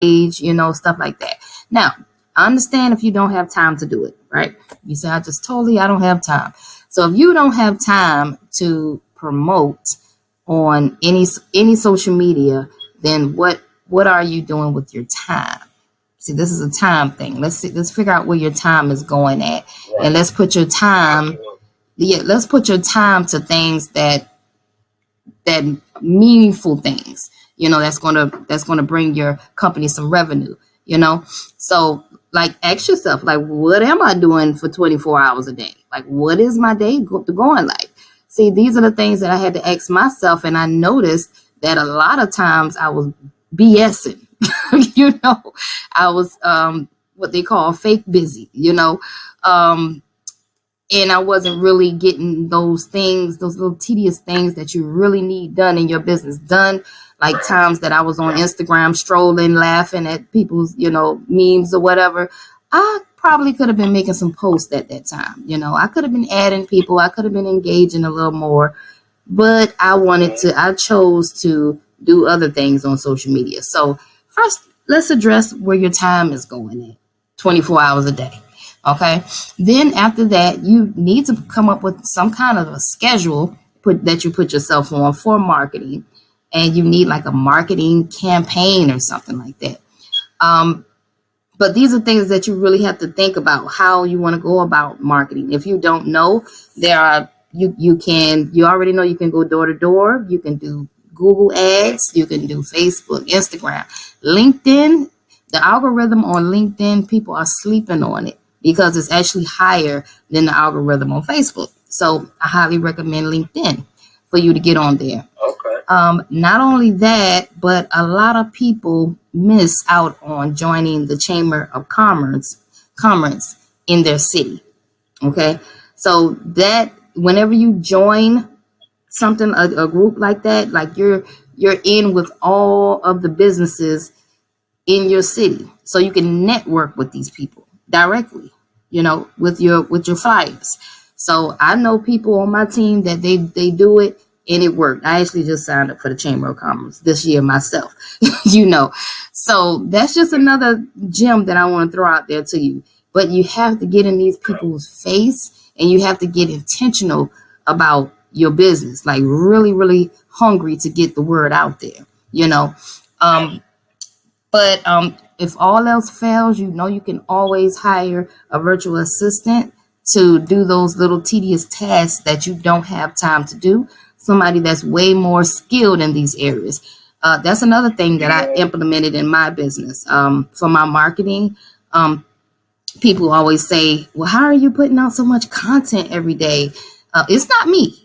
age, stuff like that. Now, I understand if you don't have time to do it, right? You say, I don't have time. So if you don't have time to promote on any social media, then what are you doing with your time? See, this is a time thing. Let's figure out where your time is going at, and let's put your time. Yeah, let's put your time to things that meaningful things. That's gonna bring your company some revenue. So like ask yourself, like, what am I doing for 24 hours a day? Like, what is my day going like? See, these are the things that I had to ask myself, and I noticed that a lot of times I was BSing. I was what they call fake busy, and I wasn't really getting those little tedious things that you really need done in your business done. Like times that I was on Instagram strolling, laughing at people's, memes or whatever. I probably could have been making some posts at that time. I could have been adding people. I could have been engaging a little more, but I chose to do other things on social media. So first, let's address where your time is going at 24 hours a day. Okay. Then after that, you need to come up with some kind of a schedule that you put yourself on for marketing. And you need like a marketing campaign or something like that. But these are things that you really have to think about how you want to go about marketing. If you don't know, you already know you can go door to door. You can do Google ads. You can do Facebook, Instagram, LinkedIn. The algorithm on LinkedIn, people are sleeping on it because it's actually higher than the algorithm on Facebook. So I highly recommend LinkedIn for you to get on there. Okay. Not only that, but a lot of people miss out on joining the Chamber of Commerce in their city. Okay. So that whenever you join something, a group like that, like you're in with all of the businesses in your city. So you can network with these people directly, with your flyers. So I know people on my team that they do it and it worked. I actually just signed up for the Chamber of Commerce this year myself, So that's just another gem that I want to throw out there to you. But you have to get in these people's face and you have to get intentional about your business, like really, really hungry to get the word out there, But if all else fails, you can always hire a virtual assistant to do those little tedious tasks that you don't have time to do. Somebody that's way more skilled in these areas. That's another thing that I implemented in my business. For my marketing, people always say, well, how are you putting out so much content every day? It's not me.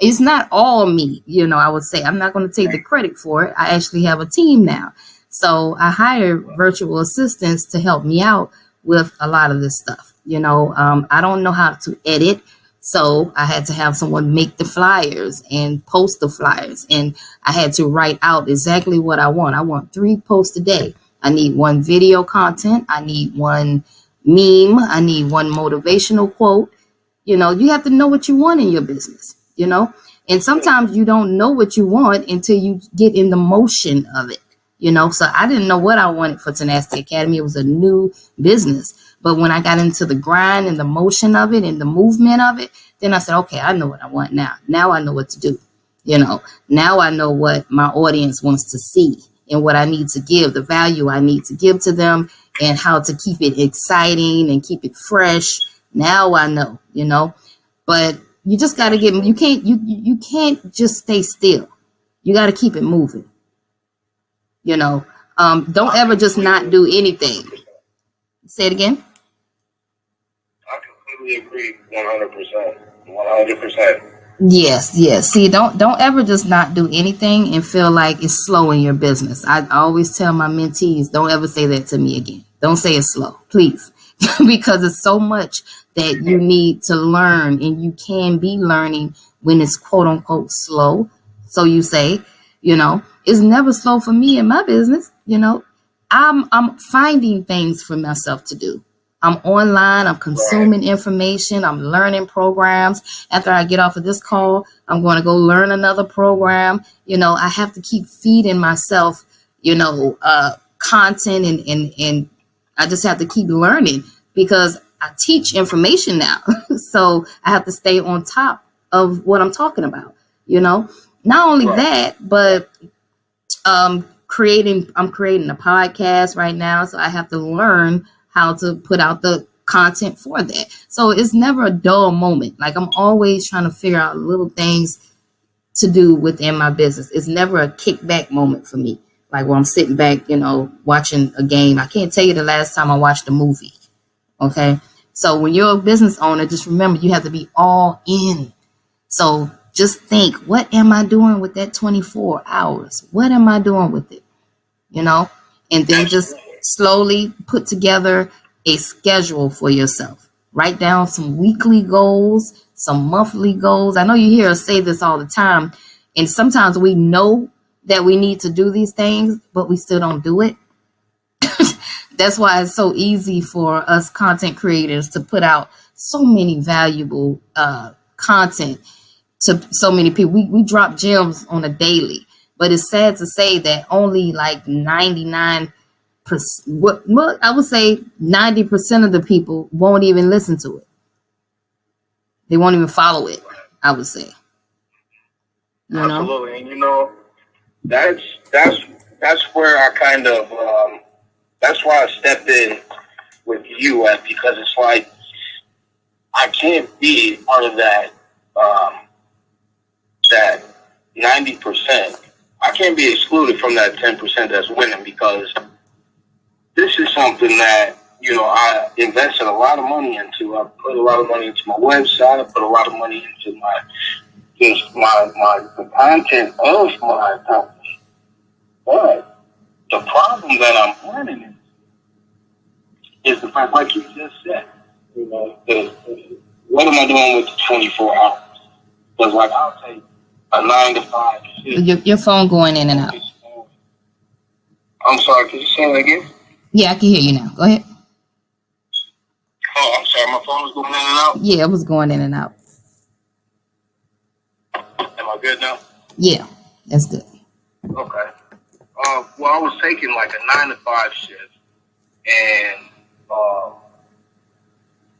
it's not all me. I would say I'm not going to take the credit for it. I actually have a team now. So I hire virtual assistants to help me out with a lot of this stuff. I don't know how to edit. So I had to have someone make the flyers and post the flyers. And I had to write out exactly what I want. I want 3 posts a day. I need 1 video content. I need 1 meme. I need 1 motivational quote. You have to know what you want in your business, and sometimes you don't know what you want until you get in the motion of it, So I didn't know what I wanted for Tenacity Academy. It was a new business. But when I got into the grind and the motion of it and the movement of it, then I said, okay, I know what I want now. Now I know what to do. Now I know what my audience wants to see and what I need to give, the value I need to give to them and how to keep it exciting and keep it fresh. Now I know, but you just got to you can't just stay still. You got to keep it moving. Don't ever just not do anything. Say it again. I completely agree, 100%. 100%. Yes. See, don't ever just not do anything and feel like it's slow in your business. I always tell my mentees, don't ever say that to me again. Don't say it's slow, please, because it's so much that you need to learn, and you can be learning when it's quote unquote slow. So you say, it's never slow for me in my business. I'm finding things for myself to do. I'm online. I'm consuming information. I'm learning programs. After I get off of this call, I'm going to go learn another program. I have to keep feeding myself, content, and I just have to keep learning because I teach information now. So I have to stay on top of what I'm talking about, you know. Not only that, but I'm creating a podcast right now, so I have to learn how to put out the content for that. So it's never a dull moment. Like I'm always trying to figure out little things to do within my business. It's never a kickback moment for me. Like when I'm sitting back, watching a game. I can't tell you the last time I watched a movie. Okay. So when you're a business owner, just remember you have to be all in. So just think, what am I doing with that 24 hours? What am I doing with it? And then just slowly put together a schedule for yourself. Write down some weekly goals, some monthly goals. I know you hear us say this all the time, and sometimes we know that we need to do these things, but we still don't do it. That's why it's so easy for us content creators to put out so many valuable content to so many people. We drop gems on a daily, but it's sad to say that only like 99%, what I would say 90% of the people won't even listen to it. They won't even follow it, I would say. Absolutely. And that's where I kind of that's why I stepped in with you at, because it's like I can't be part of that that 90%. I can't be excluded from that 10% that's winning, because this is something that I invested a lot of money into. I put a lot of money into my website. I put a lot of money into the content of my company. But the problem that I'm running is the fact, like you just said, what am I doing with the 24 hours? Because like I'll take a 9 to 5 shift. Your phone going in and out. I'm sorry, can you say that again? Yeah, I can hear you now. Go ahead. Oh, I'm sorry, my phone was going in and out? Yeah, it was going in and out. Am I good now? Yeah, that's good. Okay. Well, I was taking like a 9 to 5 shift, and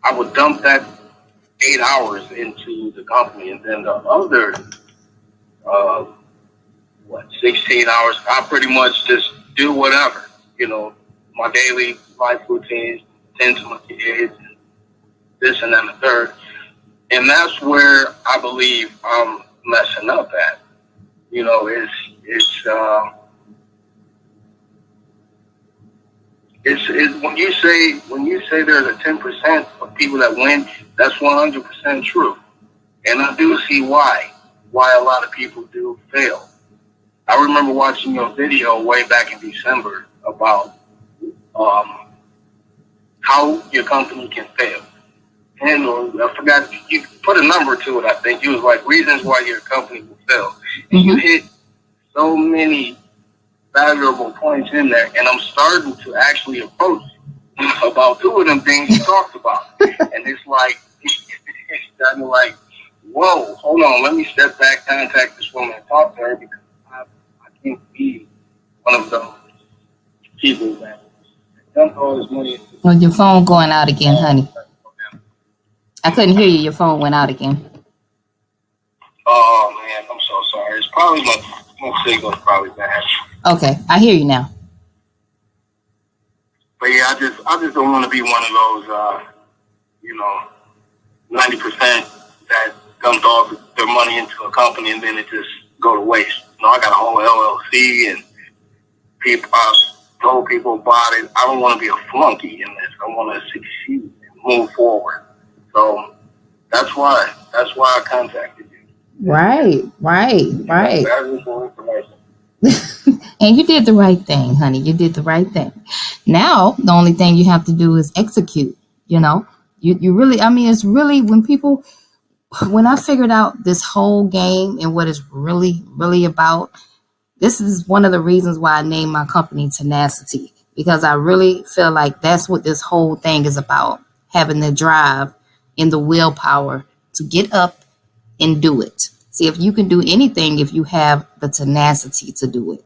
I would dump that 8 hours into the company, and then the other 16 hours, I pretty much just do whatever, my daily life routines, tend to my kids, and this and that and the third. And that's where I believe I'm messing up at. It's when you say there's a 10% of people that win, that's 100% true. And I do see why a lot of people do fail. I remember watching your video way back in December about how your company can fail. And I forgot, you put a number to it, I think. It was like reasons why your company will fail. And you hit so many valuable points in there, and I'm starting to actually approach about 2 of them things you talked about. And it's like, I'm like, whoa, hold on, let me step back, contact this woman, and talk to her, because I can't be one of those people that dump all this money. Well, your phone going out again, honey. I couldn't hear you. Your phone went out again. Oh man, I'm so sorry. It's probably my signal's probably bad. Okay, I hear you now. But yeah, I just don't want to be one of those 90% that dumped all their money into a company and then it just go to waste. I got a whole LLC, and I've told people about it. I don't want to be a flunky in this. I want to succeed and move forward. So that's why I contacted you. Right. Valuable information. And you did the right thing, honey. You did the right thing. Now, the only thing you have to do is execute. You really, it's really when I figured out this whole game and what it's really, really about, this is one of the reasons why I named my company Tenacity, because I really feel like that's what this whole thing is about, having the drive and the willpower to get up and do it. See, if you can do anything, if you have the tenacity to do it.